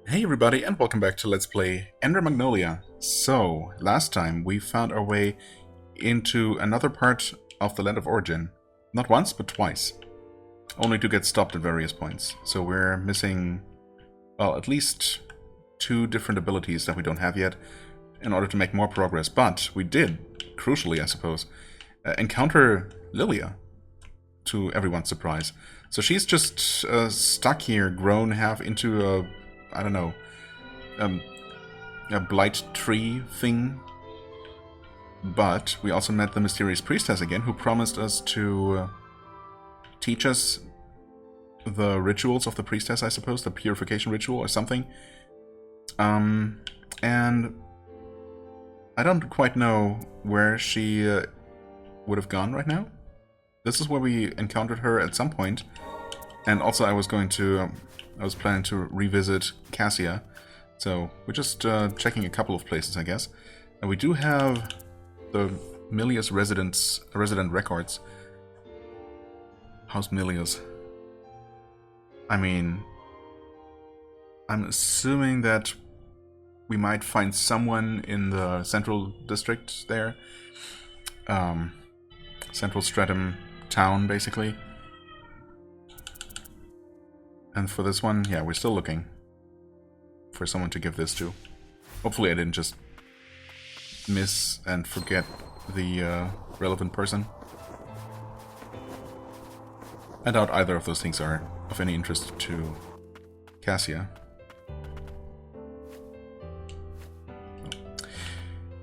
Hey everybody, and welcome back to Let's Play Ender Magnolia. So, last time we found our way into another part of the Land of Origin. Not once, but twice. Only to get stopped at various points. So we're missing, well, at least two different abilities that we don't have yet in order to make more progress. But we did, crucially I suppose, encounter Lilia, to everyone's surprise. So she's just stuck here, grown half into a I don't know, a blight tree thing. But we also met the mysterious priestess again, who promised us to teach us the rituals of the priestess, I suppose, the purification ritual or something. And I don't quite know where she would have gone right now. This is where we encountered her at some point. And also I was planning to revisit Cassia, so we're just checking a couple of places, I guess. And we do have the Milius resident records. How's Milius? I mean, I'm assuming that we might find someone in the central district there. Central Stratum town, basically. And for this one, yeah, we're still looking for someone to give this to. Hopefully I didn't just miss and forget the relevant person. I doubt either of those things are of any interest to Cassia.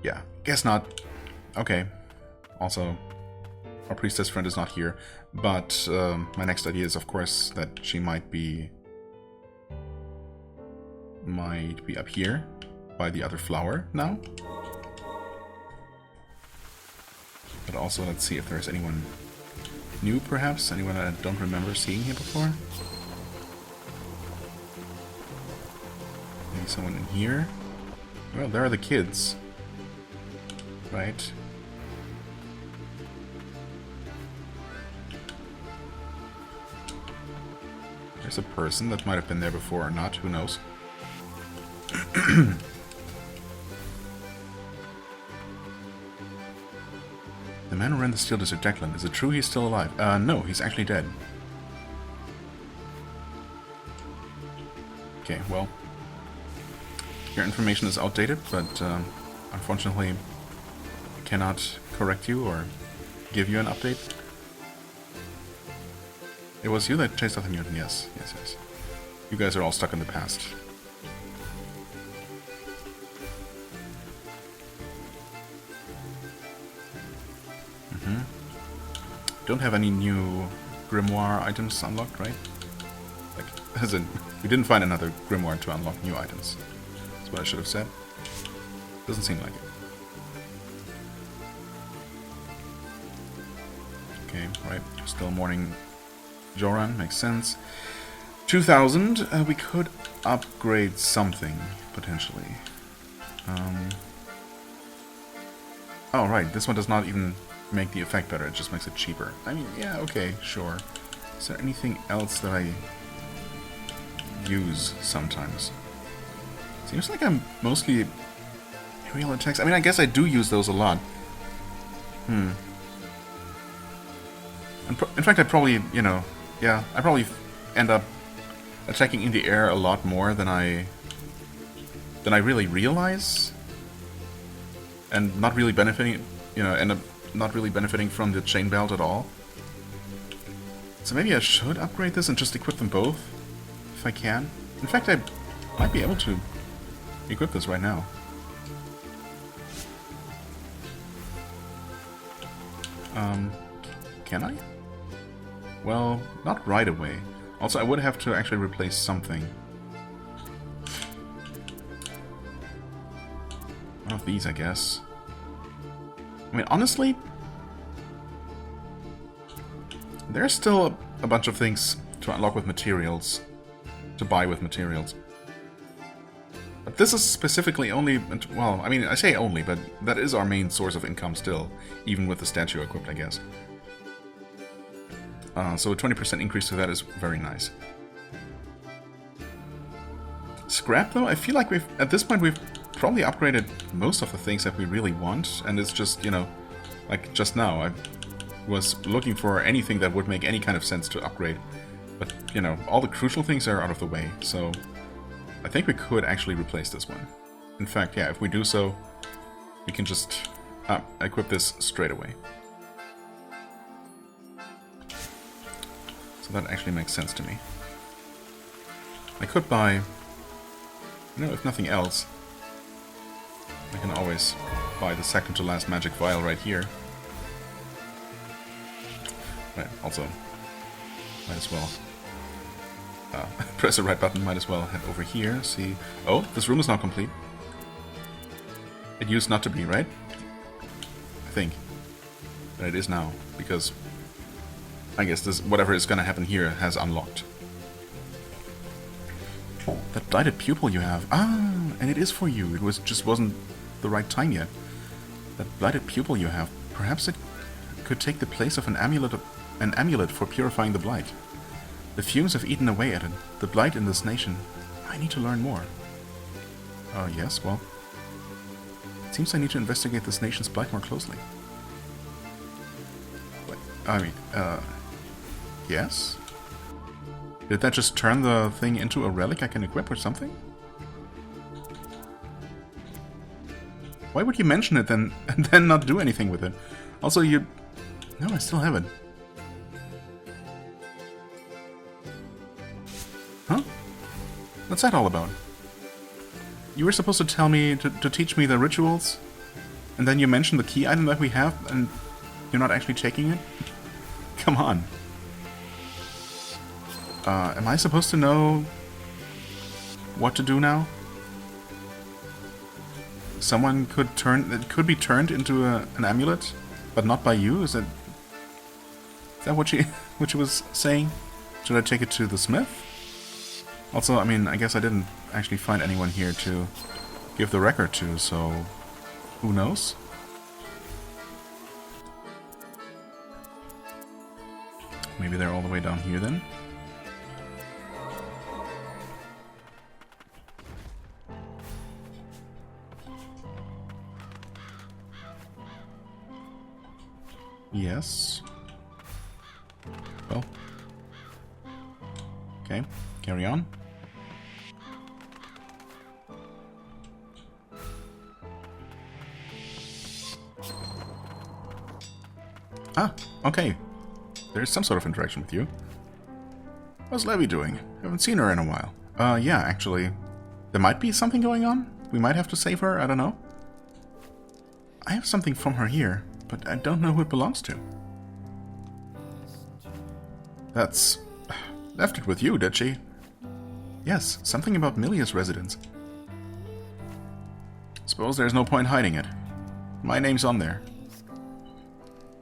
Yeah, guess not. Okay. Also, our priestess friend is not here, but my next idea is, of course, that she might be up here by the other flower now. But also, let's see if there's anyone new, perhaps, anyone I don't remember seeing here before. Maybe someone in here. Well, there are the kids, right? There's a person that might have been there before or not, who knows. The man who ran the Steel Desert Declan, is it true he's still alive? No, he's actually dead. Okay, well, your information is outdated, but unfortunately I cannot correct you or give you an update. It was you that chased out the mutant, yes. You guys are all stuck in the past. Don't have any new grimoire items unlocked, right? Like, as in, we didn't find another grimoire to unlock new items. That's what I should have said. Doesn't seem like it. Okay, right. Still mourning Joran, makes sense. 2000, we could upgrade something, potentially. Oh, right, this one does not even make the effect better, it just makes it cheaper. I mean, yeah, okay, sure. Is there anything else that I use sometimes? Seems like I'm mostly aerial attacks. I mean, I guess I do use those a lot. In fact, I probably, you know, yeah, I probably end up attacking in the air a lot more than I really realize, and not really benefiting, you know, end up not really benefiting from the chain belt at all. So maybe I should upgrade this and just equip them both, if I can. In fact, I might be able to equip this right now. Can I? Well, not right away. Also, I would have to actually replace something. One of these, I guess. I mean, honestly, there's still a bunch of things to unlock with materials, to buy with materials. But this is specifically only, well, I mean, I say only, but that is our main source of income still, even with the statue equipped, I guess. So a 20% increase to that is very nice. Scrap, though? I feel like at this point, we've probably upgraded most of the things that we really want, and it's just, you know, like just now, I was looking for anything that would make any kind of sense to upgrade. But, you know, all the crucial things are out of the way, so I think we could actually replace this one. In fact, yeah, if we do so, we can just equip this straight away. So that actually makes sense to me. I could buy, you know, if nothing else, I can always buy the second to last magic vial right here. Right, also, might as well press the right button, might as well head over here, see... Oh, this room is now complete. It used not to be, right? I think. But it is now, because I guess this whatever is gonna happen here has unlocked. That blighted pupil you have. Ah, and it is for you. It just wasn't the right time yet. That blighted pupil you have. Perhaps it could take the place of an amulet for purifying the blight. The fumes have eaten away at it. The blight in this nation. I need to learn more. Yes, well... It seems I need to investigate this nation's blight more closely. But, I mean, yes? Did that just turn the thing into a relic I can equip or something? Why would you mention it then and then not do anything with it? Also, you... No, I still have it. Huh? What's that all about? You were supposed to tell me to teach me the rituals, and then you mentioned the key item that we have, and you're not actually taking it? Come on. Am I supposed to know what to do now? Someone could turn... It could be turned into an amulet, but not by you? Is that what she was saying? Should I take it to the smith? Also, I mean, I guess I didn't actually find anyone here to give the record to, so who knows? Maybe they're all the way down here then? Yes. Well. Okay, carry on. Ah, okay. There's some sort of interaction with you. How's Levy doing? Haven't seen her in a while. Yeah, actually. There might be something going on. We might have to save her, I don't know. I have something from her here, but I don't know who it belongs to. That's... left it with you, did she? Yes, something about Milia's residence. Suppose there's no point hiding it. My name's on there.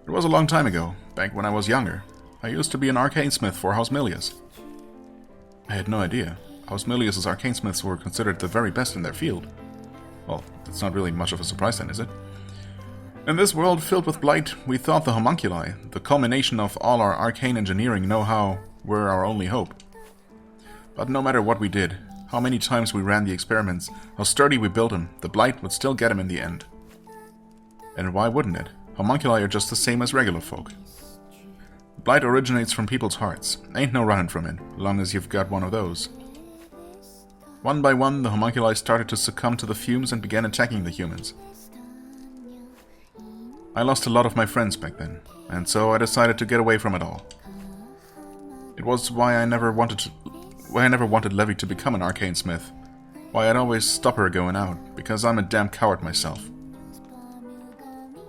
It was a long time ago, back when I was younger. I used to be an arcane smith for House Milia's. I had no idea. House Milia's arcane smiths were considered the very best in their field. Well, it's not really much of a surprise then, is it? In this world filled with blight, we thought the Homunculi, the culmination of all our arcane engineering know-how, were our only hope. But no matter what we did, how many times we ran the experiments, how sturdy we built them, the blight would still get him in the end. And why wouldn't it? Homunculi are just the same as regular folk. Blight originates from people's hearts. Ain't no running from it, long as you've got one of those. One by one, the Homunculi started to succumb to the fumes and began attacking the humans. I lost a lot of my friends back then, and so I decided to get away from it all. It was why I never wanted Levy to become an arcane smith. Why I'd always stop her going out, because I'm a damn coward myself.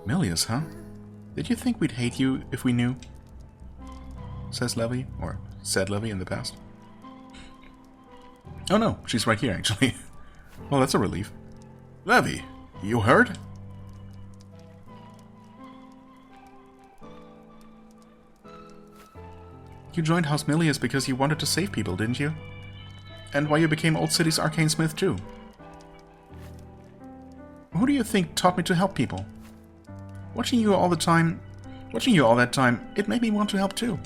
Milia's, huh? Did you think we'd hate you if we knew? Says Levy, or said Levy in the past. Oh no, she's right here actually. Well, that's a relief. Levy, you heard? You joined House Milia's because you wanted to save people, didn't you? And why you became Old City's arcane smith too. Who do you think taught me to help people? Watching you all that time, it made me want to help too.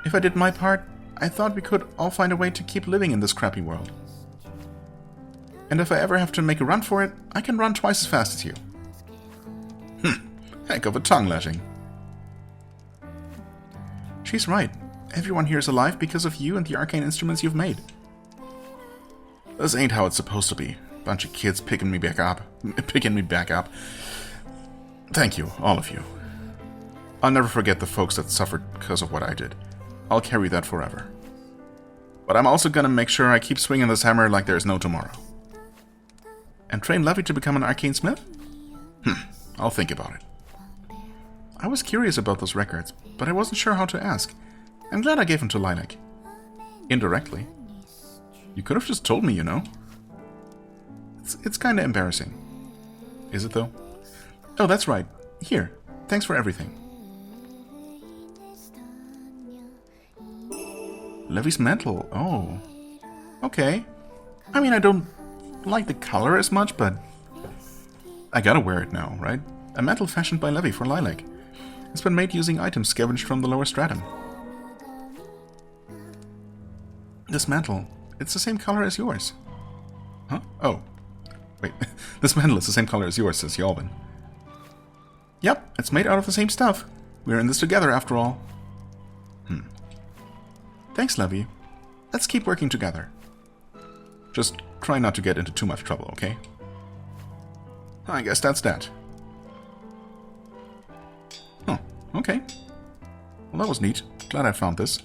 If I did my part, I thought we could all find a way to keep living in this crappy world. And if I ever have to make a run for it, I can run twice as fast as you. Heck of a tongue-lashing. She's right. Everyone here is alive because of you and the arcane instruments you've made. This ain't how it's supposed to be. Bunch of kids picking me back up. Thank you, all of you. I'll never forget the folks that suffered because of what I did. I'll carry that forever. But I'm also gonna make sure I keep swinging this hammer like there's no tomorrow. And train Levy to become an arcane smith? I'll think about it. I was curious about those records, but I wasn't sure how to ask. I'm glad I gave them to Lilac. Indirectly. You could have just told me, you know. It's kinda embarrassing. Is it though? Oh, that's right. Here. Thanks for everything. Levy's mantle. Oh. Okay. I mean, I don't like the color as much, but I gotta wear it now, right? A mantle fashioned by Levy for Lilac. It's been made using items scavenged from the lower stratum. This mantle, it's the same color as yours. Huh? Oh. Wait, this mantle is the same color as yours, says Yalvin. Yep, it's made out of the same stuff. We're in this together, after all. Thanks, Levy. Let's keep working together. Just try not to get into too much trouble, okay? I guess that's that. Oh, okay. Well, that was neat. Glad I found this.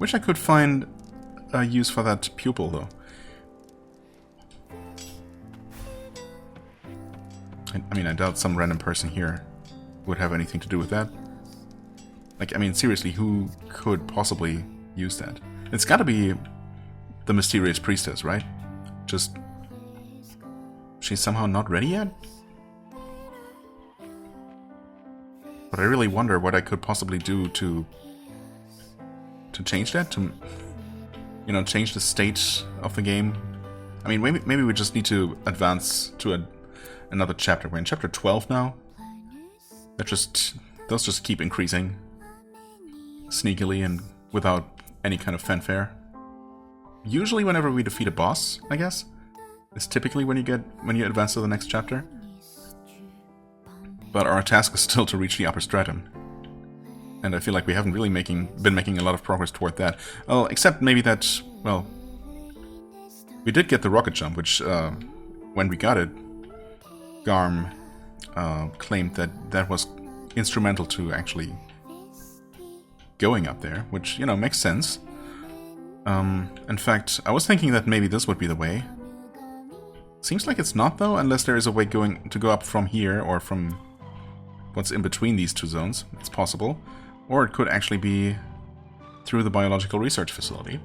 Wish I could find a use for that pupil, though. I mean, I doubt some random person here would have anything to do with that. Like, I mean, seriously, who could possibly use that? It's gotta be the mysterious priestess, right? Just... she's somehow not ready yet? But I really wonder what I could possibly do to change that, to, you know, change the state of the game. I mean, maybe we just need to advance to another chapter. We're in chapter 12 now. Those just keep increasing sneakily and without any kind of fanfare. Usually, whenever we defeat a boss, I guess, is typically when you advance to the next chapter. But our task is still to reach the upper stratum. And I feel like we haven't really been making a lot of progress toward that. Well, except maybe that, well, we did get the rocket jump, which, when we got it, Garm claimed that was instrumental to actually going up there, which, you know, makes sense. In fact, I was thinking that maybe this would be the way. Seems like it's not, though, unless there is a way to go up from here, or from what's in between these two zones. It's possible. Or it could actually be through the biological research facility.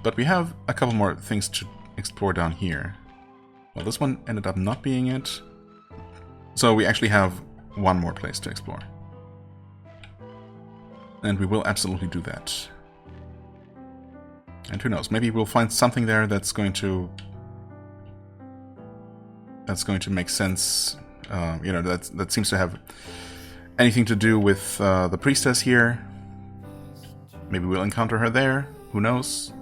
But we have a couple more things to explore down here. Well, this one ended up not being it. So we actually have one more place to explore. And we will absolutely do that. And who knows, maybe we'll find something there that's going to make sense. You know, that seems to have anything to do with the priestess here. Maybe we'll encounter her there. Who knows?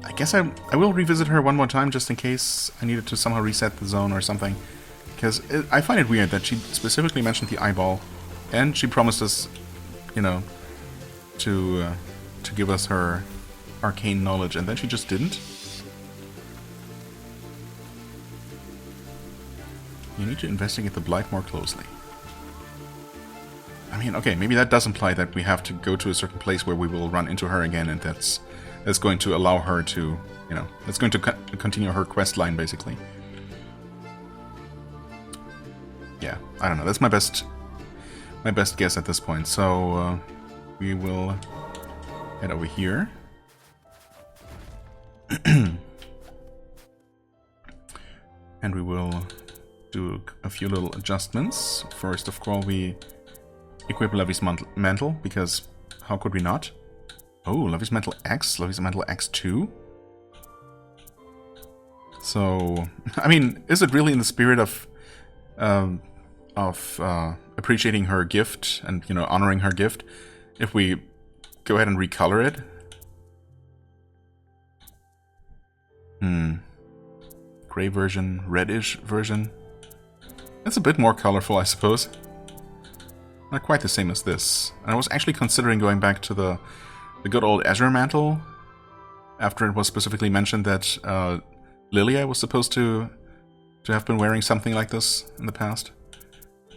I guess I will revisit her one more time just in case I needed to somehow reset the zone or something. Because I find it weird that she specifically mentioned the eyeball, and she promised us, you know, to give us her arcane knowledge, and then she just didn't. You need to investigate the blight more closely. I mean, okay, maybe that does imply that we have to go to a certain place where we will run into her again, and that's going to allow her to, you know, that's going to continue her quest line, basically. Yeah, I don't know. That's my best guess at this point. So we will head over here. And we will do a few little adjustments. First of all, we equip Levy's mantle, because how could we not? Oh, Levy's mantle X, Levy's mantle X2. So, I mean, is it really in the spirit of appreciating her gift and, you know, honoring her gift, if we go ahead and recolor it. Gray version, reddish version. That's a bit more colorful, I suppose. Not quite the same as this. And I was actually considering going back to the good old Azure mantle, after it was specifically mentioned that Lilia was supposed to have been wearing something like this in the past.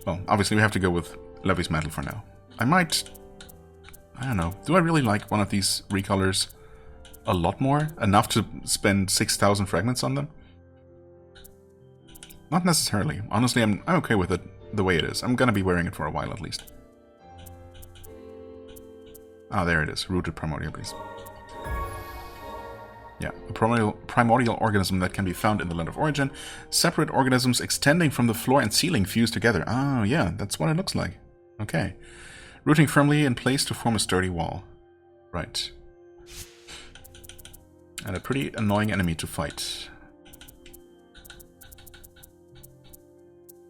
Well, obviously we have to go with Levy's mantle for now. I don't know, do I really like one of these recolors a lot more? Enough to spend 6,000 fragments on them? Not necessarily. Honestly, I'm okay with it the way it is. I'm gonna be wearing it for a while at least. Ah, there it is. Rooted primordial beast. Yeah, a primordial organism that can be found in the land of origin. Separate organisms extending from the floor and ceiling fused together. Oh, yeah, that's what it looks like. Okay. Rooting firmly in place to form a sturdy wall. Right. And a pretty annoying enemy to fight.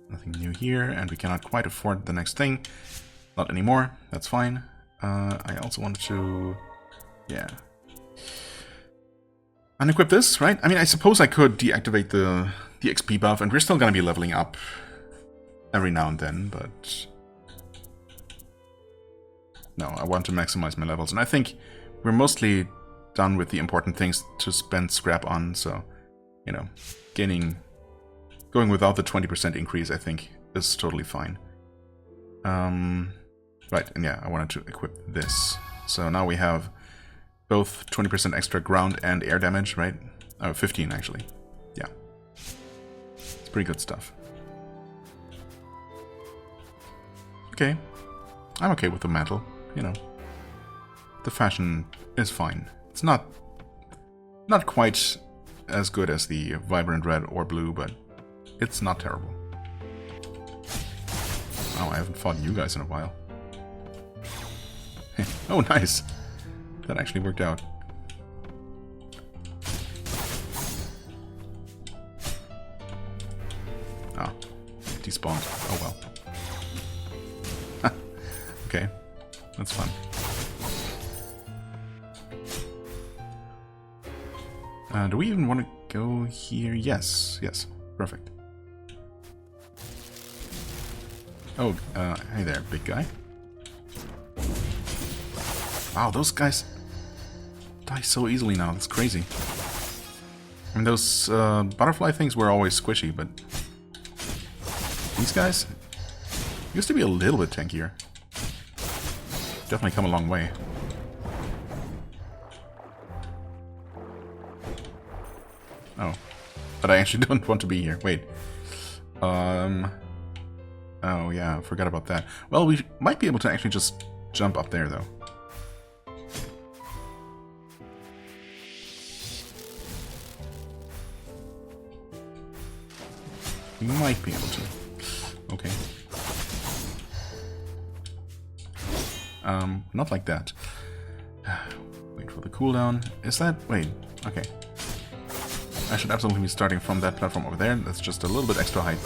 Nothing new here, and we cannot quite afford the next thing. Not anymore, that's fine. I also wanted to... yeah. Unequip this, right? I mean, I suppose I could deactivate the XP buff, and we're still gonna be leveling up every now and then, but... no, I want to maximize my levels, and I think we're mostly done with the important things to spend scrap on, so, you know, going without the 20% increase, I think, is totally fine. Right, and yeah, I wanted to equip this. So now we have both 20% extra ground and air damage, right? Oh, 15 actually. Yeah. It's pretty good stuff. Okay. I'm okay with the mantle, you know. The fashion is fine. It's not quite as good as the vibrant red or blue, but it's not terrible. Oh, I haven't fought you guys in a while. Oh, nice. That actually worked out. Oh, despawned. Oh well. Okay, that's fun. Do we even want to go here? Yes, yes, perfect. Oh, hey there, big guy. Wow, those guys die so easily now. That's crazy. I mean, those butterfly things were always squishy, but these guys used to be a little bit tankier. Definitely come a long way. Oh, but I actually don't want to be here. Wait. Oh yeah, I forgot about that. Well, we might be able to actually just jump up there, though. We might be able to. Okay. Not like that. Wait for the cooldown. Is that... wait, okay. I should absolutely be starting from that platform over there. That's just a little bit extra height.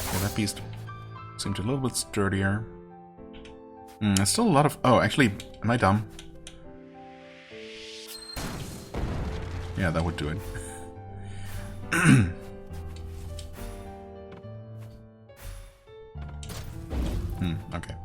Okay, that beast seemed a little bit sturdier. There's still a lot of... oh, actually, am I dumb? Yeah, that would do it. Okay.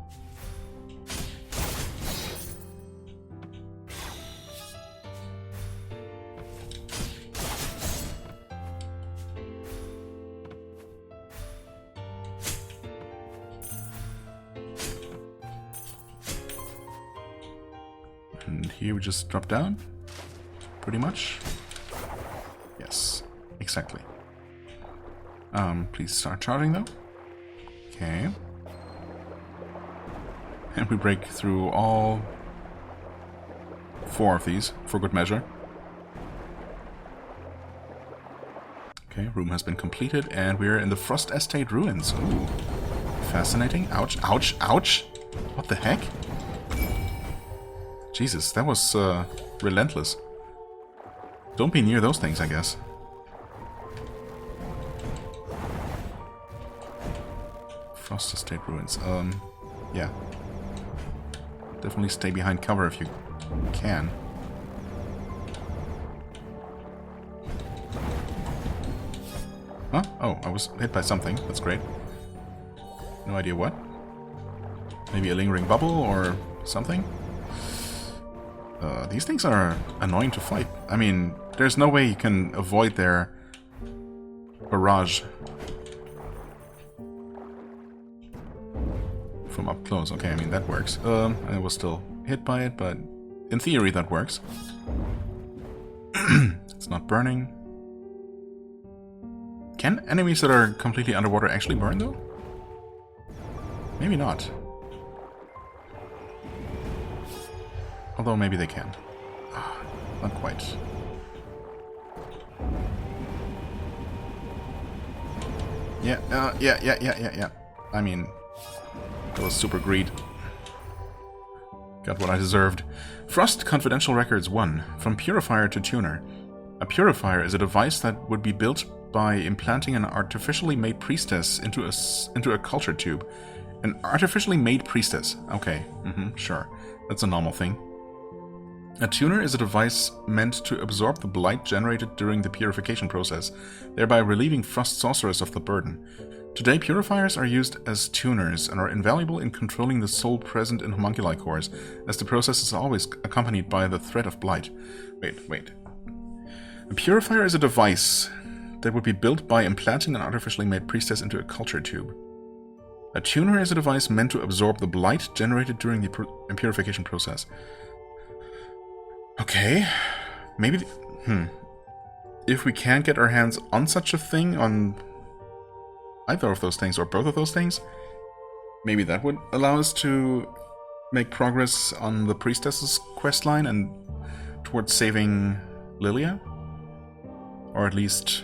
And here we just drop down, pretty much. Yes, exactly. Please start charging though. Okay. And we break through all 4 of these, for good measure. Okay, room has been completed, and we're in the Frost Estate Ruins. Ooh, fascinating. Ouch, ouch, ouch! What the heck? Jesus, that was relentless. Don't be near those things, I guess. Foster State Ruins. Yeah. Definitely stay behind cover if you can. Huh? Oh, I was hit by something. That's great. No idea what. Maybe a lingering bubble or something? These things are annoying to fight. I mean, there's no way you can avoid their barrage from up close. Okay, I mean, that works. I was still hit by it, but in theory that works. It's not burning. Can enemies that are completely underwater actually burn, though? Maybe not. Although maybe they can. Not quite. Yeah, yeah. I mean, that was super greed. Got what I deserved. Frost Confidential Records 1. From Purifier to Tuner. A purifier is a device that would be built by implanting an artificially made priestess into a culture tube. An artificially made priestess. Okay, sure. That's a normal thing. A tuner is a device meant to absorb the blight generated during the purification process, thereby relieving Frost sorcerers of the burden. Today, purifiers are used as tuners and are invaluable in controlling the soul present in homunculi cores, as the process is always accompanied by the threat of blight. Wait. A purifier is a device that would be built by implanting an artificially made priestess into a culture tube. A tuner is a device meant to absorb the blight generated during the purification process. Okay, maybe... If we can't get our hands on such a thing, on either of those things or both of those things, maybe that would allow us to make progress on the priestess's questline and towards saving Lilia? Or at least,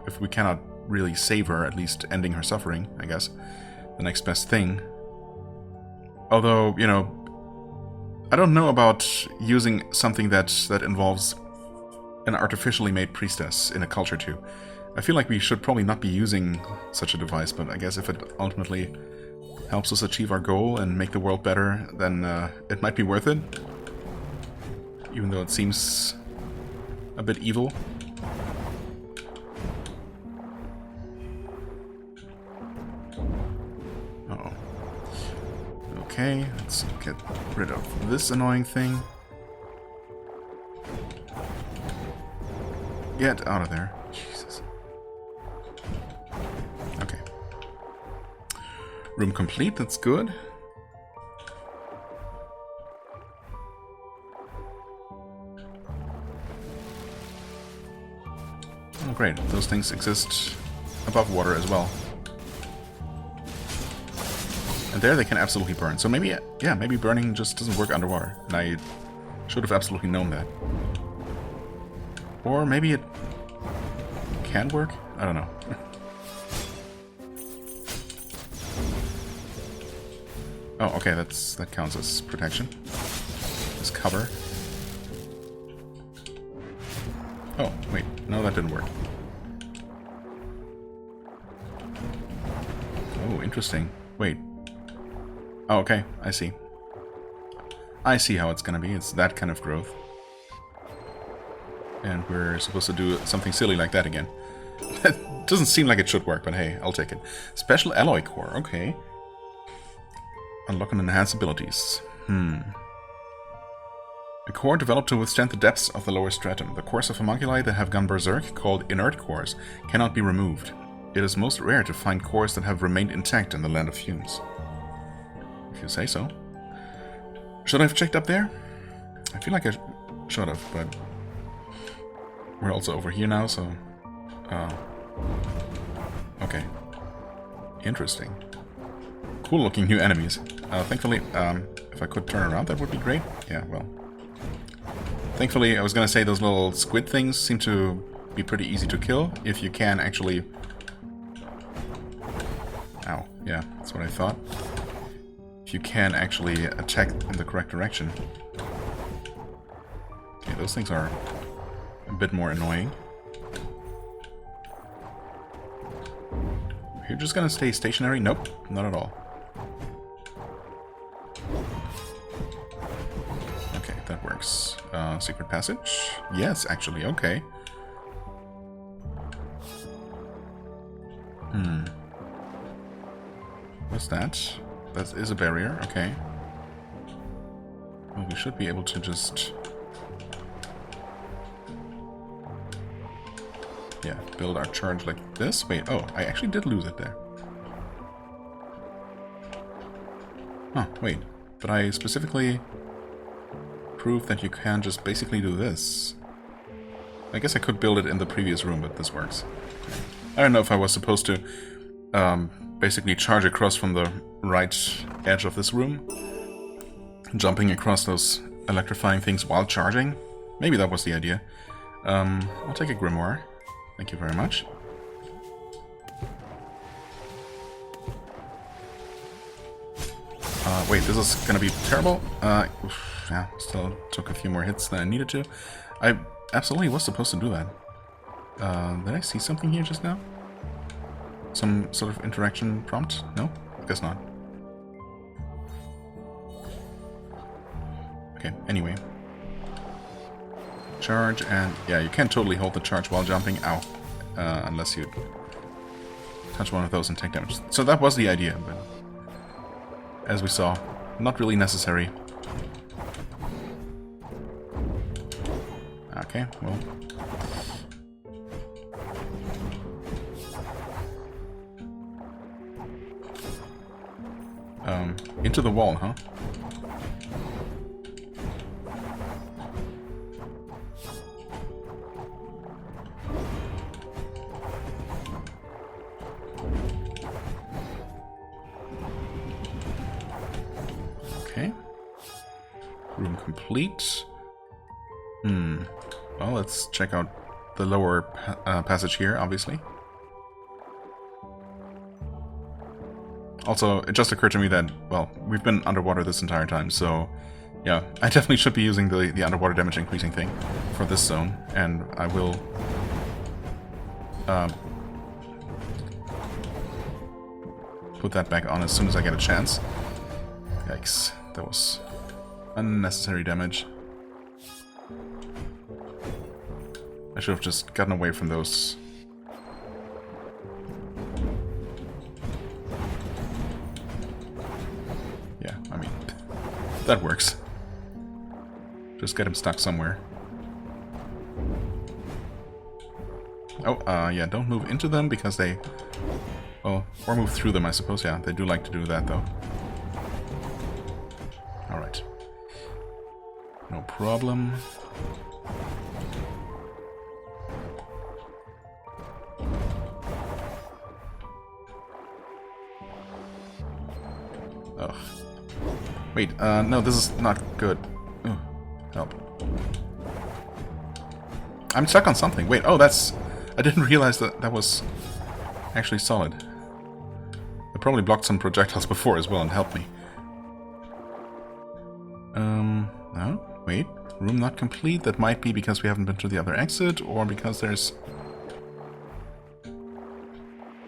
if we cannot really save her, at least ending her suffering, I guess. The next best thing. Although, you know, I don't know about using something that involves an artificially made priestess in a culture tube. I feel like we should probably not be using such a device, but I guess if it ultimately helps us achieve our goal and make the world better, then it might be worth it. Even though it seems a bit evil. Uh-oh. Okay, let's get rid of this annoying thing. Get out of there. Jesus. Okay. Room complete, that's good. Oh, great. Those things exist above water as well. And there they can absolutely burn. So maybe, yeah, maybe burning just doesn't work underwater. And I should have absolutely known that. Or maybe it can work? I don't know. Oh, okay, that counts as protection. As cover. Oh, wait. No, that didn't work. Oh, interesting. Wait. Oh, okay. I see. I see how it's gonna be. It's that kind of growth. And we're supposed to do something silly like that again. That doesn't seem like it should work, but hey, I'll take it. Special alloy core. Okay. Unlock and enhance abilities. A core developed to withstand the depths of the lower stratum. The cores of homunculi that have gone berserk, called inert cores, cannot be removed. It is most rare to find cores that have remained intact in the Land of Fumes. If you say so. Should I have checked up there? I feel like I should have, but we're also over here now, so... okay. Interesting. Cool looking new enemies. Thankfully, if I could turn around, that would be great. Yeah, well... Thankfully, I was gonna say those little squid things seem to be pretty easy to kill, if you can actually... Ow, yeah, that's what I thought. If you can actually attack in the correct direction. Okay, those things are a bit more annoying. You're just gonna stay stationary? Nope, not at all. Okay, that works. Secret passage? Yes, actually, okay. What's that? That is a barrier, okay. Well, we should be able to just... yeah, build our charge like this. Wait, oh, I actually did lose it there. Huh, wait. But I specifically proved that you can just basically do this. I guess I could build it in the previous room, but this works. I don't know if I was supposed to basically charge across from the right edge of this room, jumping across those electrifying things while charging. Maybe that was the idea. I'll take a grimoire. Thank you very much. Wait, this is gonna be terrible. Yeah, still took a few more hits than I needed to. I absolutely was supposed to do that. Did I see something here just now? Some sort of interaction prompt? No? I guess not. Okay, anyway. Charge, and yeah, you can totally hold the charge while jumping. Ow. Unless you touch one of those and take damage. So that was the idea, but as we saw, not really necessary. Okay, well. Into the wall, huh? Okay. Room complete. Well, let's check out the lower passage here, obviously. Also, it just occurred to me that, well, we've been underwater this entire time, so yeah, I definitely should be using the underwater damage increasing thing for this zone, and I will put that back on as soon as I get a chance. Yikes, that was unnecessary damage. I should have just gotten away from those. Yeah, I mean, that works. Just get him stuck somewhere. Oh, yeah, don't move into them because they... well, or move through them, I suppose. Yeah, they do like to do that, though. Alright. No problem. Ugh. Wait, no, this is not good. Ugh. Help. I'm stuck on something. Wait, oh, that's... I didn't realize that that was actually solid. I probably blocked some projectiles before as well and helped me. No? Wait. Room not complete? That might be because we haven't been to the other exit, or because there's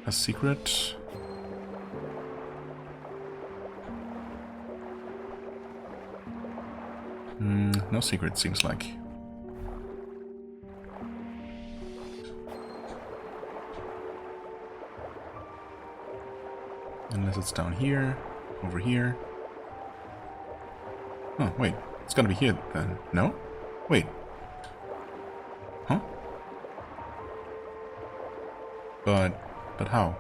a secret... no secret, seems like. Unless it's down here, over here. Oh, wait. It's gotta be here then. No? Wait. Huh? But how?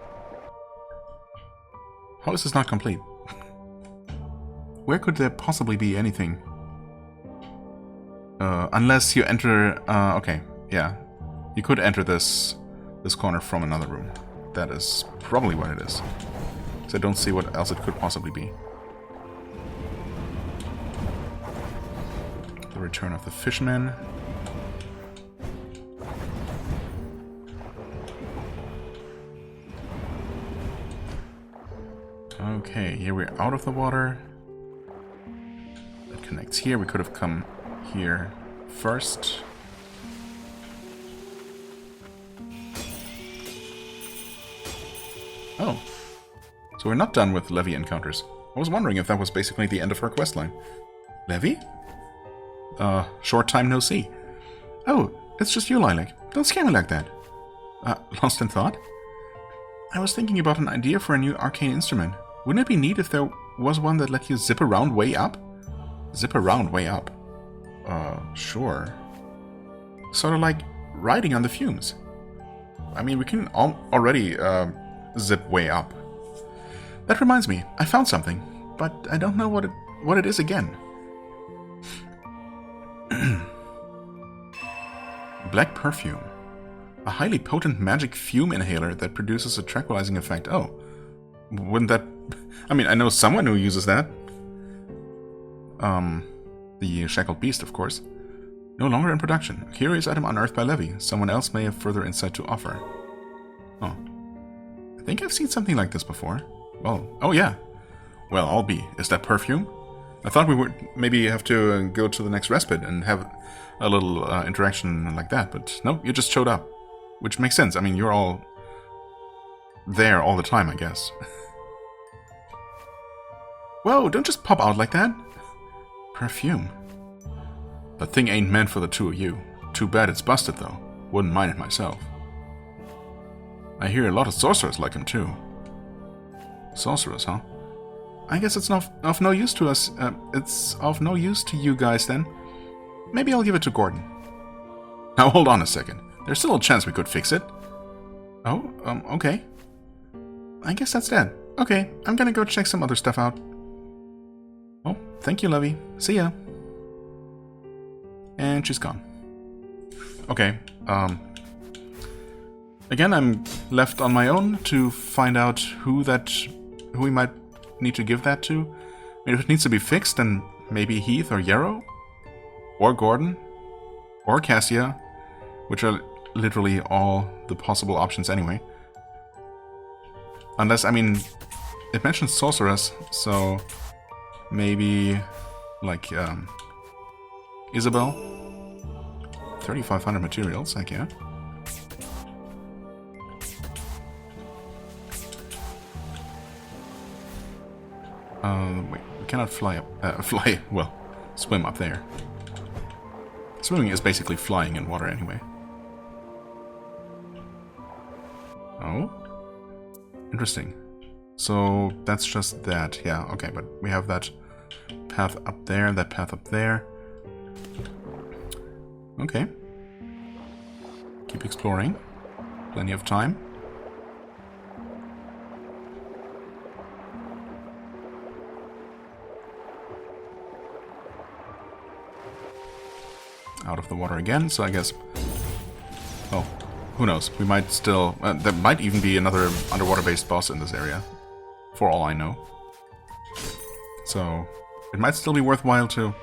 How is this not complete? Where could there possibly be anything? Unless you enter... okay, yeah. You could enter this corner from another room. That is probably what it is. So I don't see what else it could possibly be. The return of the fisherman. Okay, here we're out of the water. That connects here. We could have come here first. Oh, Oh. So we're not done with Levy encounters. I was wondering if that was basically the end of her questline. Levy? Short time no see. Oh, it's just you, Lilac. Don't scare me like that. Lost in thought? I was thinking about an idea for a new arcane instrument. Wouldn't it be neat if there was one that let you zip around way up? Zip around way up? Sure. Sort of like riding on the fumes. I mean, we can already zip way up. That reminds me, I found something, but I don't know what it is again. Black perfume. A highly potent magic fume inhaler that produces a tranquilizing effect. Oh, wouldn't that... I mean, I know someone who uses that. The Shackled Beast, of course. No longer in production. A curious item unearthed by Levy. Someone else may have further insight to offer. Oh. I think I've seen something like this before. Well, oh yeah. Well, I'll be. Is that perfume? I thought we would maybe have to go to the next respite and have a little interaction like that, but no, you just showed up. Which makes sense. I mean, you're all there all the time, I guess. Whoa, don't just pop out like that. Perfume. That thing ain't meant for the two of you. Too bad it's busted, though. Wouldn't mind it myself. I hear a lot of sorcerers like him, too. Sorcerers, huh? I guess it's of no use to us. It's of no use to you guys, then. Maybe I'll give it to Gordon. Now, hold on a second. There's still a chance we could fix it. Oh, okay. I guess that's that. Okay, I'm gonna go check some other stuff out. Oh, thank you, Levy. See ya. And she's gone. Okay, again, I'm left on my own to find out who we might need to give that to. I mean, if it needs to be fixed, then maybe Heath or Yarrow? Or Gordon? Or Cassia? Which are literally all the possible options anyway. Unless, I mean, it mentions sorceress, so maybe, like, Isabel? 3,500 materials, heck yeah. Wait, we cannot fly up, swim up there. Swimming is basically flying in water anyway. Oh? Interesting. So, that's just that, yeah, okay, but we have that path up there, that path up there. Okay. Keep exploring. Plenty of time. Out of the water again, so I guess... Oh, who knows? We might still... there might even be another underwater-based boss in this area. For all I know. So, it might still be worthwhile to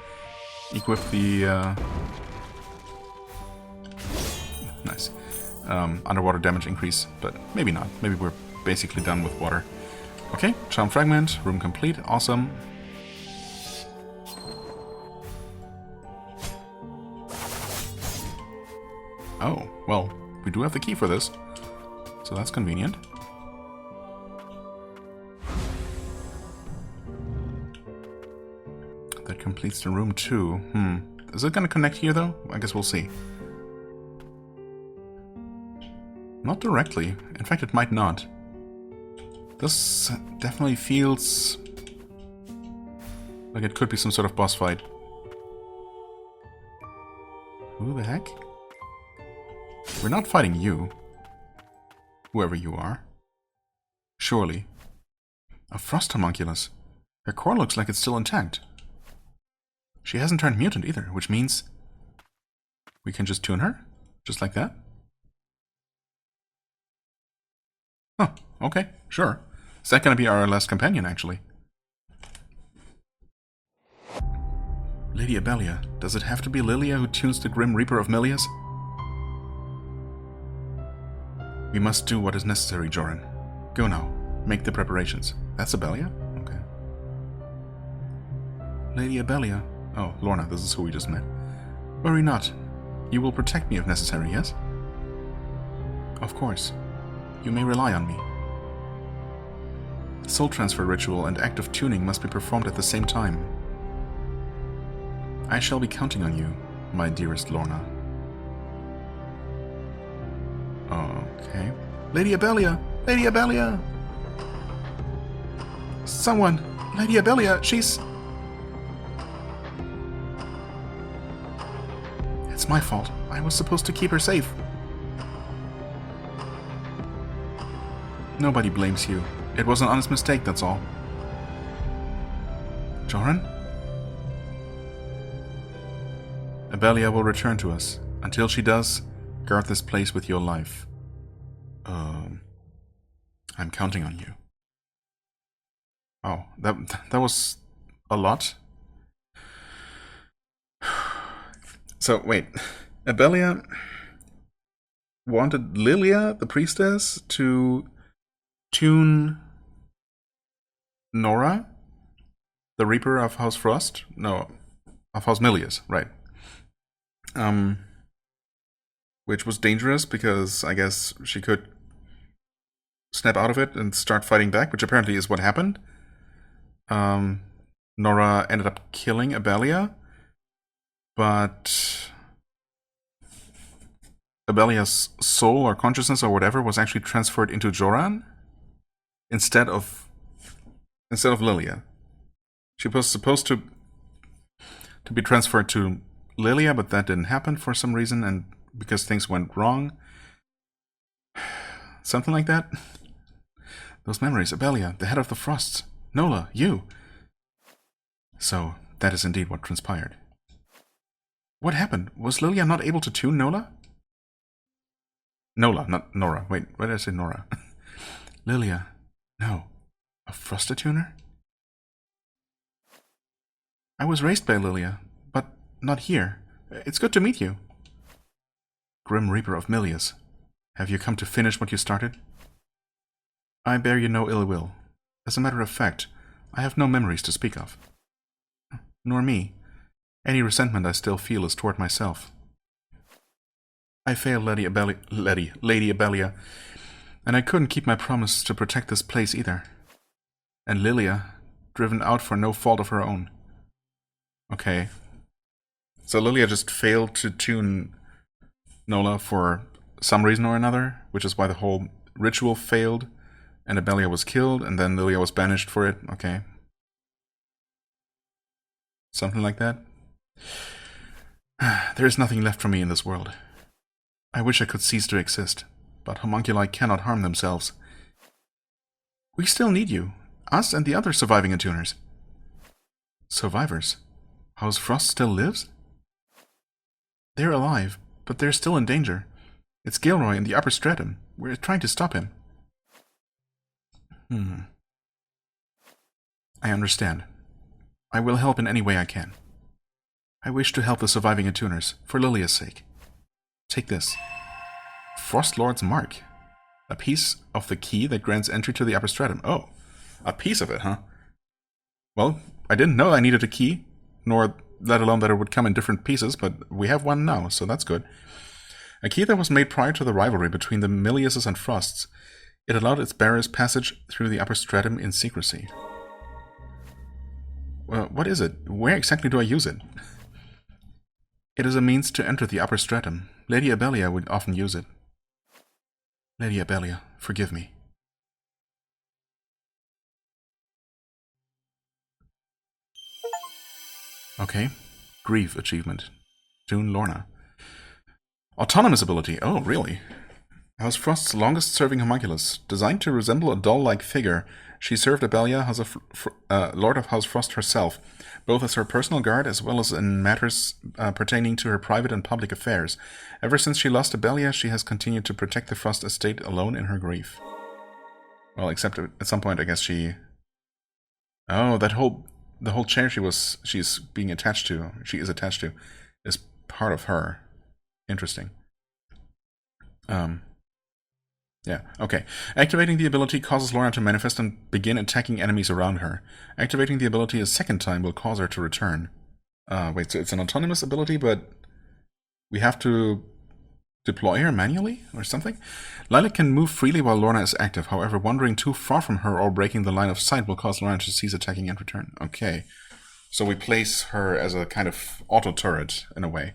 equip the... Nice. Underwater damage increase, but maybe not. Maybe we're basically done with water. Okay, Charm Fragment, room complete, awesome. Oh, well, we do have the key for this, so that's convenient. That completes the room too. Is it gonna connect here though? I guess we'll see. Not directly. In fact, it might not. This definitely feels like it could be some sort of boss fight. Who the heck? We're not fighting you. Whoever you are. Surely. A frost homunculus. Her core looks like it's still intact. She hasn't turned mutant either, which means we can just tune her? Just like that? Oh, okay, sure. Is that gonna be our last companion, actually? Lady Abelia, does it have to be Lilia who tunes the Grim Reaper of Millias? We must do what is necessary, Joran. Go now. Make the preparations. That's Abelia? Okay. Lady Abelia. Oh, Lorna, this is who we just met. Worry not. You will protect me if necessary, yes? Of course. You may rely on me. Soul transfer ritual and act of tuning must be performed at the same time. I shall be counting on you, my dearest Lorna. Okay. Lady Abelia! Lady Abelia! Someone! Lady Abelia, she's... It's my fault. I was supposed to keep her safe. Nobody blames you. It was an honest mistake, that's all. Joran? Abelia will return to us. Until she does, guard this place with your life. I'm counting on you. Oh, that was a lot. So, wait. Abelia wanted Lilia, the priestess, to tune Nora, the Reaper of House Frost? No, of House Milius, right. Which was dangerous because I guess she could snap out of it and start fighting back, which apparently is what happened. Nora ended up killing Abelia, but Abelia's soul or consciousness or whatever was actually transferred into Joran instead of Lilia. She was supposed to be transferred to Lilia, but that didn't happen for some reason, and because things went wrong. Something like that. Those memories, Abelia, the head of the Frosts, Nola, you. So, that is indeed what transpired. What happened? Was Lilia not able to tune Nola? Nola, not Nora. Wait, why did I say Nora? Lilia. No. A Frost-tuner? I was raised by Lilia, but not here. It's good to meet you. Grim Reaper of Milius, have you come to finish what you started? I bear you no ill will. As a matter of fact, I have no memories to speak of. Nor me. Any resentment I still feel is toward myself. I failed Lady Abelia, and I couldn't keep my promise to protect this place either. And Lilia, driven out for no fault of her own. Okay. So Lilia just failed to tune Nola for some reason or another, which is why the whole ritual failed, and Abelia was killed, and then Lilia was banished for it. Okay. Something like that. There is nothing left for me in this world. I wish I could cease to exist, but homunculi cannot harm themselves. We still need you, us and the other surviving attuners. Survivors? House Frost still lives? They're alive, but they're still in danger. It's Gilroy in the upper stratum. We're trying to stop him. I understand. I will help in any way I can. I wish to help the surviving attuners, for Lilia's sake. Take this. Frost Lord's Mark. A piece of the key that grants entry to the upper stratum. Oh, a piece of it, huh? Well, I didn't know I needed a key, nor let alone that it would come in different pieces, but we have one now, so that's good. A key that was made prior to the rivalry between the Miliuses and Frosts. It allowed its bearer's passage through the upper stratum in secrecy. Well, what is it? Where exactly do I use it? It is a means to enter the upper stratum. Lady Abelia would often use it. Lady Abelia, forgive me. Okay. Grief achievement. Tune Lorna. Autonomous ability. Oh, really? House Frost's longest-serving homunculus. Designed to resemble a doll-like figure, she served Abelia, Lord of House Frost herself, both as her personal guard as well as in matters pertaining to her private and public affairs. Ever since she lost Abelia, she has continued to protect the Frost estate alone in her grief. Well, except at some point, I guess she... Oh, the whole chair she's being attached to, she is attached to, is part of her. Interesting. Yeah, okay. Activating the ability causes Lorna to manifest and begin attacking enemies around her. Activating the ability a second time will cause her to return. Wait, so it's an autonomous ability, but we have to deploy her manually or something? Lilac can move freely while Lorna is active. However, wandering too far from her or breaking the line of sight will cause Lorna to cease attacking and return. Okay. So we place her as a kind of auto turret in a way.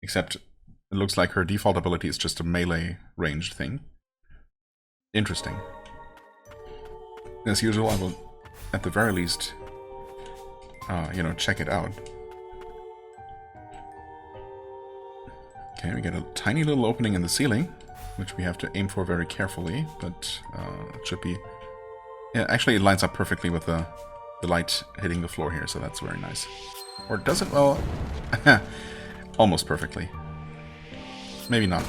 Except it looks like her default ability is just a melee ranged thing. Interesting. As usual, I will, at the very least, you know, check it out. Okay, we get a tiny little opening in the ceiling, which we have to aim for very carefully, but it should be... Yeah, actually it lines up perfectly with the light hitting the floor here, so that's very nice. Or does it? Well, almost perfectly. Maybe not.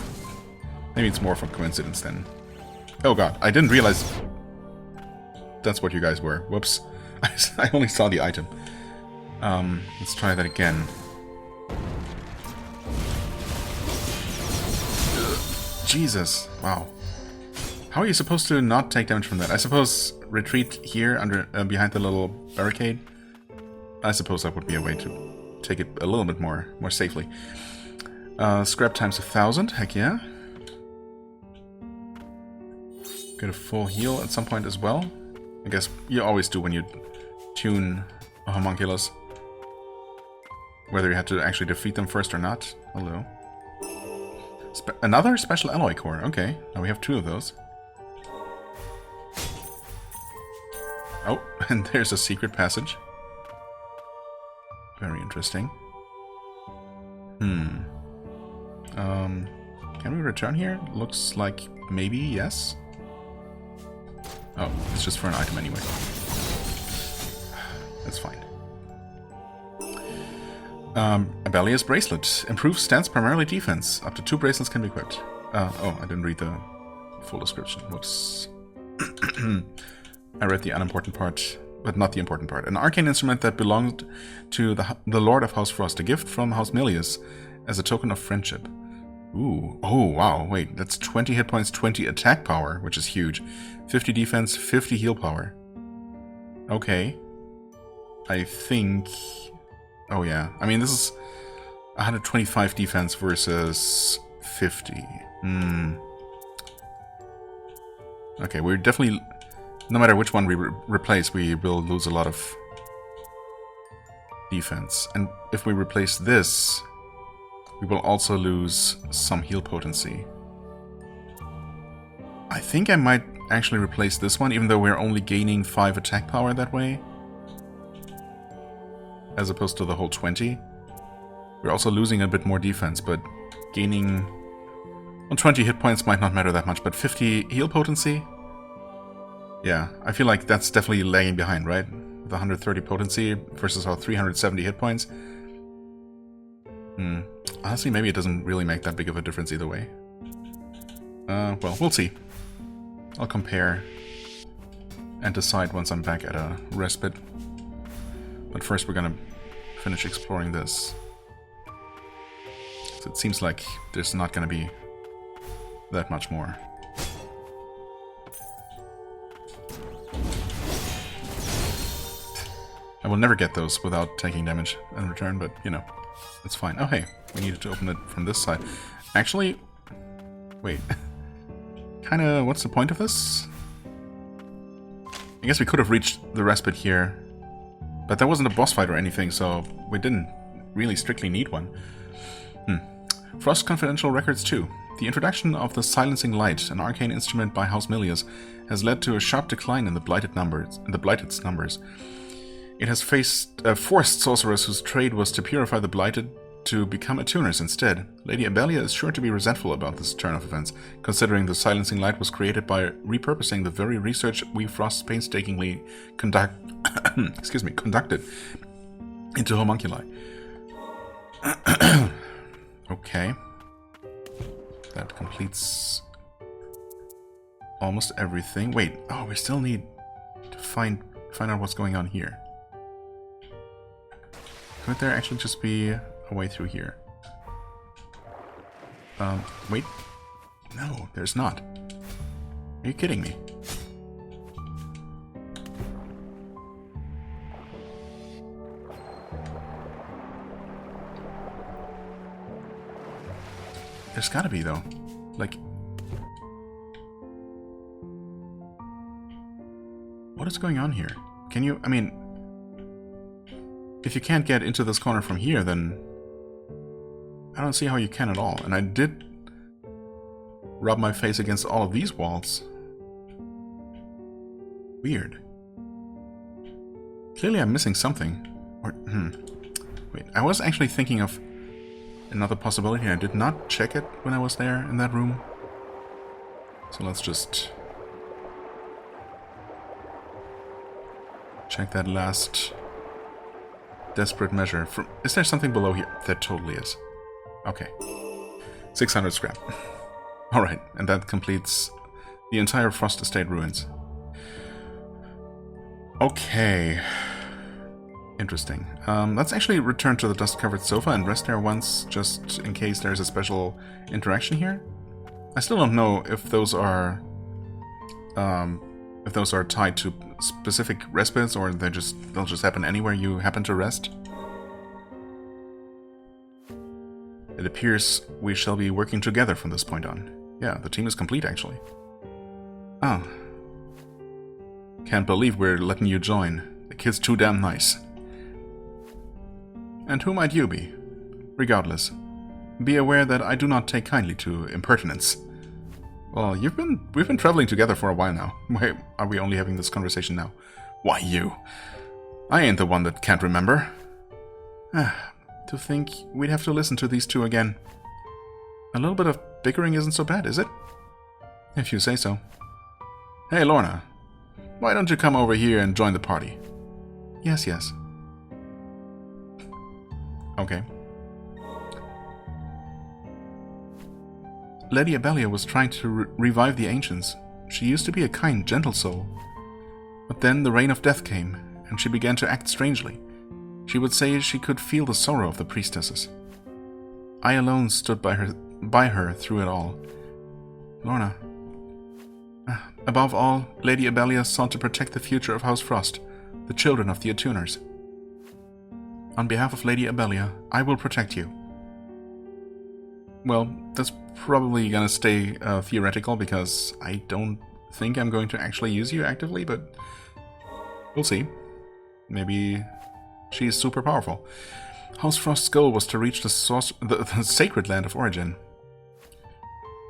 Maybe it's more of a coincidence then. Oh god, I didn't realize that's what you guys were. Whoops. I only saw the item. Let's try that again. Jesus. Wow. How are you supposed to not take damage from that? I suppose retreat here under behind the little barricade. I suppose that would be a way to take it a little bit more safely. Scrap times 1,000. Heck yeah. Get a full heal at some point as well. I guess you always do when you tune a homunculus. Whether you have to actually defeat them first or not. Hello. Another special alloy core. Okay, now we have 2 of those. Oh, and there's a secret passage. Very interesting. Can we return here? Looks like maybe yes. Oh, it's just for an item anyway. That's fine. Abelia's bracelet. Improves stance, primarily defense. Up to 2 bracelets can be equipped. Oh, I didn't read the full description. Whoops. I read the unimportant part, but not the important part. An arcane instrument that belonged to the Lord of House Frost. A gift from Homunculi as a token of friendship. Ooh. Oh, wow. Wait, that's 20 hit points, 20 attack power, which is huge. 50 defense, 50 heal power. Okay. I think... Oh yeah, I mean this is 125 defense versus 50. Okay, we're definitely, no matter which one we replace, we will lose a lot of defense. And if we replace this, we will also lose some heal potency. I think I might actually replace this one, even though we're only gaining 5 attack power that way. As opposed to the whole 20. We're also losing a bit more defense, but gaining... Well, 20 hit points might not matter that much, but 50 heal potency? Yeah, I feel like that's definitely lagging behind, right? With 130 potency versus our 370 hit points. Honestly, maybe it doesn't really make that big of a difference either way. Well, we'll see. I'll compare and decide once I'm back at a respite. But first we're gonna finish exploring this. So it seems like there's not gonna be that much more. I will never get those without taking damage in return, but you know, it's fine. Oh hey, we needed to open it from this side. Actually, wait. Kinda, what's the point of this? I guess we could have reached the respite here. But that wasn't a boss fight or anything, so we didn't really strictly need one. Frost Confidential Records 2. The introduction of the Silencing Light, an arcane instrument by Homunculi, has led to a sharp decline in the Blighted's numbers. It has forced sorcerers whose trade was to purify the Blighted to become attuners instead. Lady Abelia is sure to be resentful about this turn of events, considering the Silencing Light was created by repurposing the very research we Frost painstakingly conducted into Homunculi. Okay. That completes almost everything. Wait, oh, we still need to find out what's going on here. Could there actually just be a way through here? Wait. No, there's not. Are you kidding me? There's gotta be, though. Like... What is going on here? Can you... I mean... If you can't get into this corner from here, then... I don't see how you can at all. And I did... rub my face against all of these walls. Weird. Clearly I'm missing something. Or... Wait, I was actually thinking of another possibility. I did not check it when I was there in that room. So let's just... check that last desperate measure. Is there something below here? There totally is. Okay. 600 scrap. Alright, and that completes the entire Frost Estate ruins. Okay. Interesting. Let's actually return to the dust-covered sofa and rest there once, just in case there's a special interaction here. I still don't know if those are tied to specific respites, or they'll just happen anywhere you happen to rest. It appears we shall be working together from this point on. Yeah, the team is complete, actually. Oh. Can't believe we're letting you join. The kid's too damn nice. And who might you be? Regardless, be aware that I do not take kindly to impertinence. Well, we've been traveling together for a while now. Why are we only having this conversation now? Why you? I ain't the one that can't remember. To think we'd have to listen to these two again. A little bit of bickering isn't so bad, is it? If you say so. Hey, Lorna. Why don't you come over here and join the party? Yes, yes. Okay. Lady Abelia was trying to revive the ancients. She used to be a kind, gentle soul. But then the reign of death came, and she began to act strangely. She would say she could feel the sorrow of the priestesses. I alone stood by her through it all. Lorna. Above all, Lady Abelia sought to protect the future of House Frost, the children of the Attuners. On behalf of Lady Abelia, I will protect you. Well, that's probably gonna stay theoretical, because I don't think I'm going to actually use you actively, but we'll see. Maybe she's super powerful. House Frost's goal was to reach the sacred land of origin,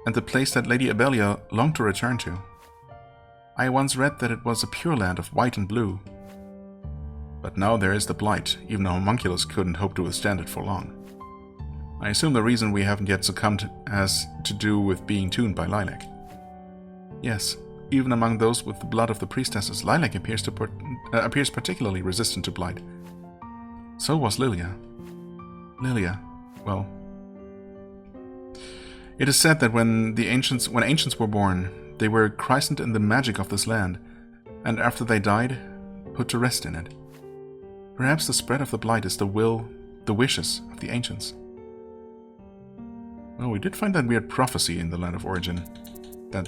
and the place that Lady Abelia longed to return to. I once read that it was a pure land of white and blue. But now there is the Blight, even a homunculus couldn't hope to withstand it for long. I assume the reason we haven't yet succumbed has to do with being tuned by Lilac. Yes, even among those with the blood of the priestesses, Lilac appears particularly resistant to Blight. So was Lilia. Lilia, well... It is said that when ancients were born, they were christened in the magic of this land, and after they died, put to rest in it. Perhaps the spread of the Blight is the wishes of the ancients. Well, we did find that weird prophecy in the land of origin that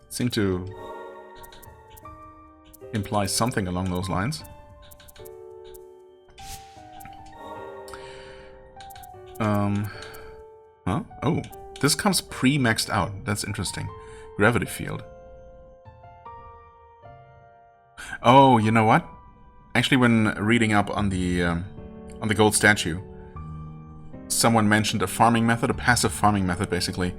seemed to imply something along those lines. Huh? Oh, this comes pre-maxed out. That's interesting. Gravity field. Oh, you know what? Actually, when reading up on the gold statue, someone mentioned a farming method, a passive farming method, basically,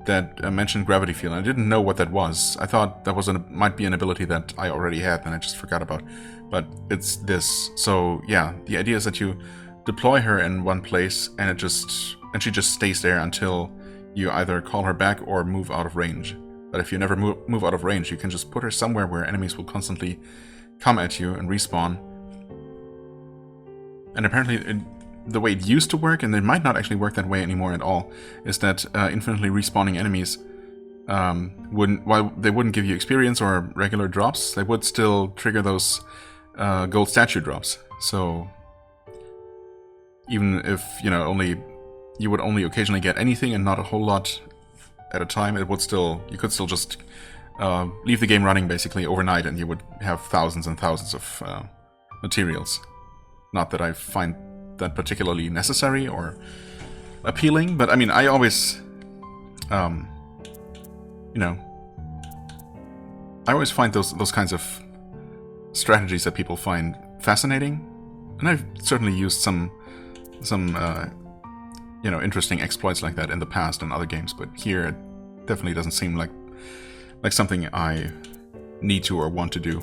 that mentioned gravity field. I didn't know what that was. I thought that was might be an ability that I already had, and I just forgot about. But it's this. So yeah, the idea is that you deploy her in one place, and she just stays there until you either call her back or move out of range. But if you never move out of range, you can just put her somewhere where enemies will constantly come at you and respawn. And apparently, the way it used to work, and it might not actually work that way anymore at all, is that infinitely respawning enemies while they wouldn't give you experience or regular drops, they would still trigger those gold statue drops. So even if you would only occasionally get anything and not a whole lot at a time, you could still just leave the game running basically overnight, and you would have thousands and thousands of materials. Not that I find that particularly necessary or appealing, but I mean, I always you know, I always find those kinds of strategies that people find fascinating, and I've certainly used some you know, interesting exploits like that in the past in other games, but here it definitely doesn't seem like something I need to or want to do.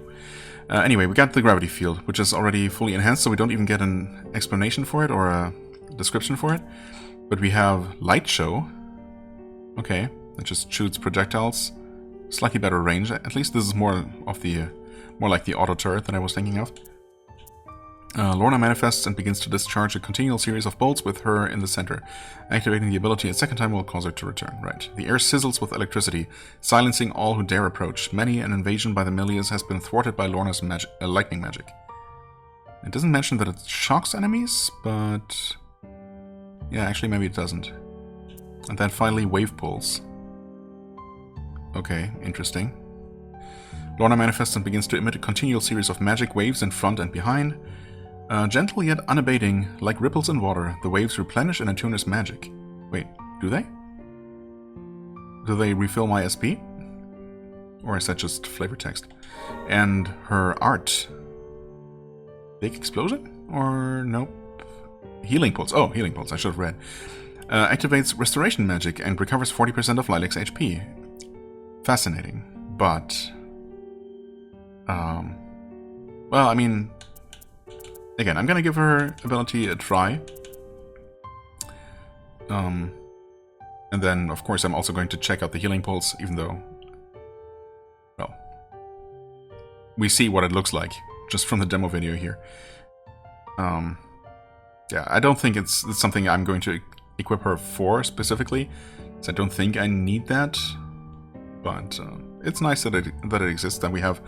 Anyway, we got the gravity field, which is already fully enhanced, so we don't even get an explanation for it or a description for it. But we have light show. Okay, it just shoots projectiles. Slightly better range. At least this is more like the auto turret that I was thinking of. Lorna manifests and begins to discharge a continual series of bolts with her in the center. Activating the ability a second time will cause her to return. Right. The air sizzles with electricity, silencing all who dare approach. Many an invasion by the Milias has been thwarted by Lorna's lightning magic. It doesn't mention that it shocks enemies, but... yeah, actually maybe it doesn't. And then finally wave pulse. Okay, interesting. Lorna manifests and begins to emit a continual series of magic waves in front and behind. Gentle yet unabating, like ripples in water, the waves replenish and attune as magic. Wait, do they? Do they refill my SP? Or is that just flavor text? And her art. Big explosion? Or nope? Healing pulse. Oh, healing pulse, I should have read. Activates restoration magic and recovers 40% of Lilac's HP. Fascinating. But... well, I mean... again, I'm gonna give her ability a try. And then, of course, I'm also going to check out the healing pulse, even though... well... we see what it looks like, just from the demo video here. Yeah, I don't think it's something I'm going to equip her for, specifically. So I don't think I need that. But it's nice that it exists, that we have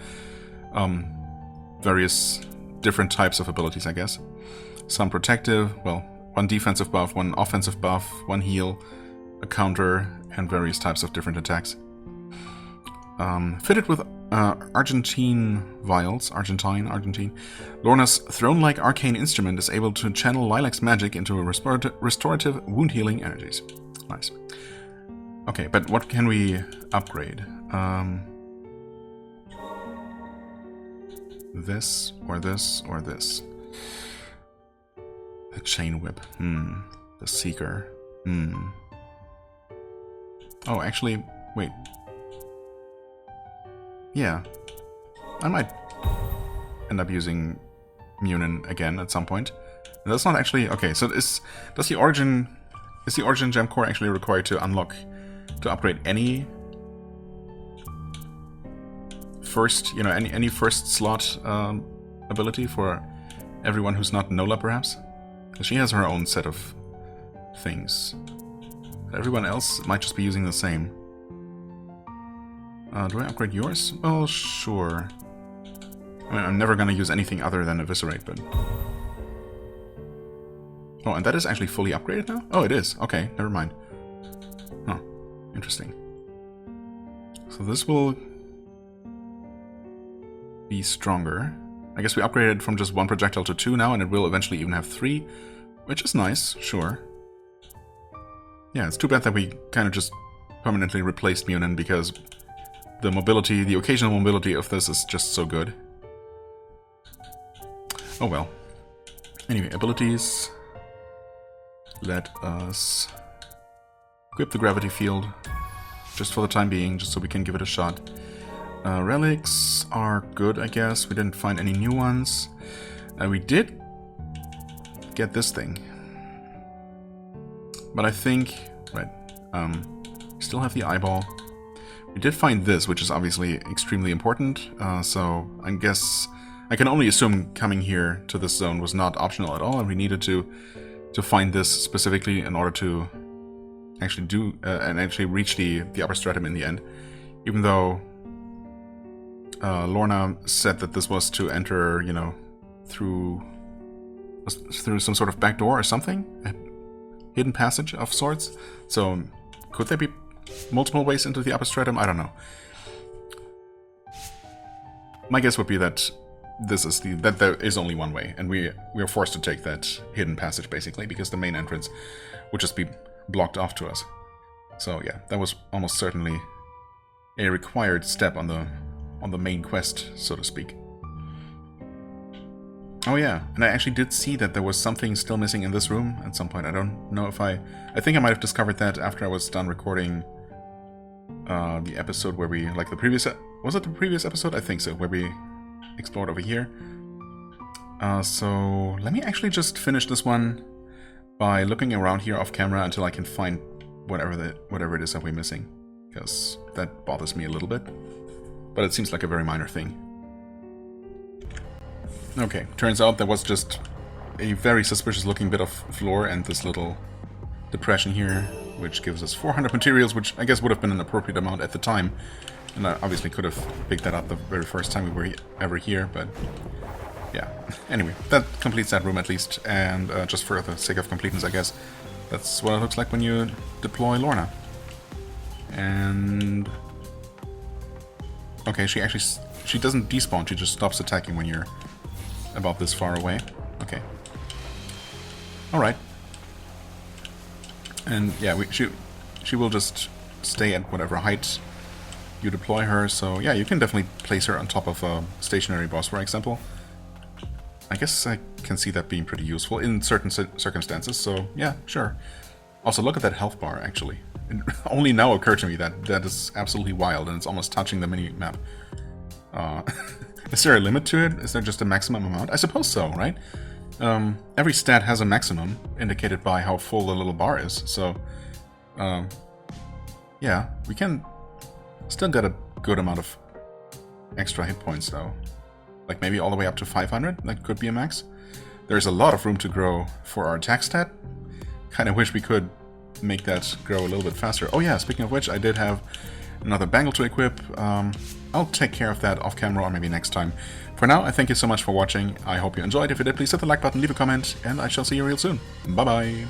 various different types of abilities, I guess. Some protective, well, one defensive buff, one offensive buff, one heal, a counter, and various types of different attacks. Fitted with Argentine vials, Argentine. Lorna's throne-like arcane instrument is able to channel Lilac's magic into a restorative wound healing energies. Nice. Okay, but what can we upgrade? This, or this, or this. The chain whip. The seeker. Oh, actually, wait. Yeah. I might end up using Munin again at some point. And that's not actually... okay, so is the Origin Gem Core actually required to unlock, to upgrade any first, you know, any first slot ability for everyone who's not Nola, perhaps? Because she has her own set of things. Everyone else might just be using the same. Do I upgrade yours? Well, sure. I mean, I'm never gonna use anything other than Eviscerate, but... oh, and that is actually fully upgraded now? Oh, it is. Okay, never mind. Huh. Interesting. So this will... be stronger. I guess we upgraded from just 1 projectile to 2 now, and it will eventually even have 3, which is nice, sure. Yeah, it's too bad that we kind of just permanently replaced Munin, because the mobility, the occasional mobility of this is just so good. Oh well. Anyway, abilities. Let us equip the gravity field, just for the time being, just so we can give it a shot. Relics are good, I guess. We didn't find any new ones. We did get this thing. But I think... right. Still have the eyeball. We did find this, which is obviously extremely important. So I guess... I can only assume coming here to this zone was not optional at all, and we needed to find this specifically in order to actually do... and actually reach the upper stratum in the end. Even though... Lorna said that this was to enter, you know, through some sort of back door or something? A hidden passage of sorts? So, could there be multiple ways into the upper stratum? I don't know. My guess would be that that there is only one way, and we are forced to take that hidden passage, basically, because the main entrance would just be blocked off to us. So yeah, that was almost certainly a required step on the main quest, so to speak. Oh yeah, and I actually did see that there was something still missing in this room at some point. I don't know if I think I might have discovered that after I was done recording the episode where we, like the previous, was it the previous episode? I think so, where we explored over here. So let me actually just finish this one by looking around here off camera until I can find whatever it is that we're missing, because that bothers me a little bit, but it seems like a very minor thing. Okay, turns out there was just a very suspicious looking bit of floor and this little depression here, which gives us 400 materials, which I guess would have been an appropriate amount at the time, and I obviously could have picked that up the very first time we were ever here, but yeah. Anyway, that completes that room at least, and just for the sake of completeness, I guess, that's what it looks like when you deploy Lorna. And okay, she doesn't despawn, she just stops attacking when you're about this far away. Okay. Alright. And yeah, she will just stay at whatever height you deploy her, so yeah, you can definitely place her on top of a stationary boss, for example. I guess I can see that being pretty useful in certain circumstances, so yeah, sure. Also, look at that health bar, actually. It only now occurred to me that that is absolutely wild, and it's almost touching the mini-map. Is there a limit to it? Is there just a maximum amount? I suppose so, right? Every stat has a maximum, indicated by how full the little bar is, so yeah, we can still get a good amount of extra hit points, though. Like maybe all the way up to 500, that could be a max. There's a lot of room to grow for our attack stat. Kinda wish we could make that grow a little bit faster. Oh yeah, speaking of which, I did have another bangle to equip. I'll take care of that off camera or maybe next time. For now, I thank you so much for watching. I hope you enjoyed. If you did, please hit the like button, leave a comment, and I shall see you real soon. Bye bye!